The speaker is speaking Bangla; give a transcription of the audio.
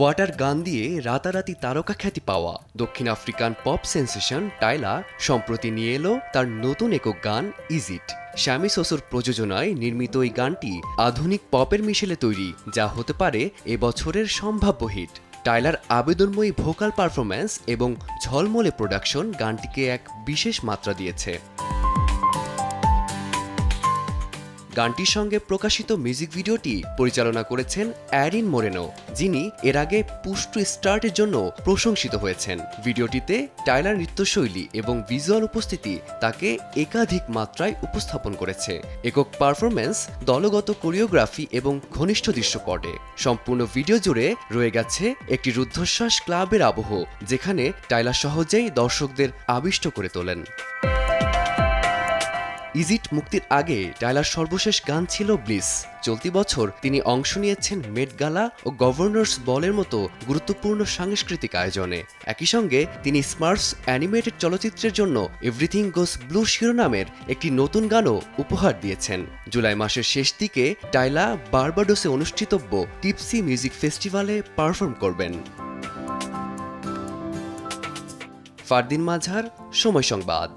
ওয়াটার গান দিয়ে রাতারাতি তারকা খ্যাতি পাওয়া দক্ষিণ আফ্রিকান পপ সেন্সেশন টাইলা সম্প্রতি নিয়ে এলো তার নতুন একক গান ইজিট। স্যামি সোসোর প্রযোজনায় নির্মিত এই গানটি আধুনিক পপের মিশেলে তৈরি, যা হতে পারে এবছরের সম্ভাব্য হিট। টাইলার আবেদনময়ী ভোকাল পারফরম্যান্স এবং ঝলমলে প্রোডাকশন গানটিকে এক বিশেষ মাত্রা দিয়েছে। গানটির সঙ্গে প্রকাশিত মিউজিক ভিডিওটি পরিচালনা করেছেন অ্যারিন মোরেনো, যিনি এর আগে পুশ টু স্টার্টের জন্য প্রশংসিত হয়েছেন। ভিডিওটিতে টাইলার নৃত্যশৈলী এবং ভিজুয়াল উপস্থিতি তাকে একাধিক মাত্রায় উপস্থাপন করেছে। একক পারফরম্যান্স, দলগত কোরিওগ্রাফি এবং ঘনিষ্ঠ দৃশ্যপটে সম্পূর্ণ ভিডিও জুড়ে রয়ে গেছে একটি রুদ্ধশ্বাস ক্লাবের আবহ, যেখানে টাইলার সহজেই দর্শকদের আবিষ্ট করে তোলেন। ইজিট মুক্তির আগে টাইলার সর্বশেষ গান ছিল ব্লিস। চলতি বছর তিনি অংশ নিয়েছেন মেট গালা ও গভর্নর্স বলের মতো গুরুত্বপূর্ণ সাংস্কৃতিক আয়োজনে। একই সঙ্গে তিনি স্মার্টস অ্যানিমেটেড চলচ্চিত্রের জন্য এভরিথিং গোস ব্লু শিরোনামের একটি নতুন গানও উপহার দিয়েছেন। জুলাই মাসের শেষ দিকে টাইলা বার্বাডোসে অনুষ্ঠিতব্য টিপসি মিউজিক ফেস্টিভ্যালে পারফর্ম করবেন। ফারদিন মাঝার, সময় সংবাদ।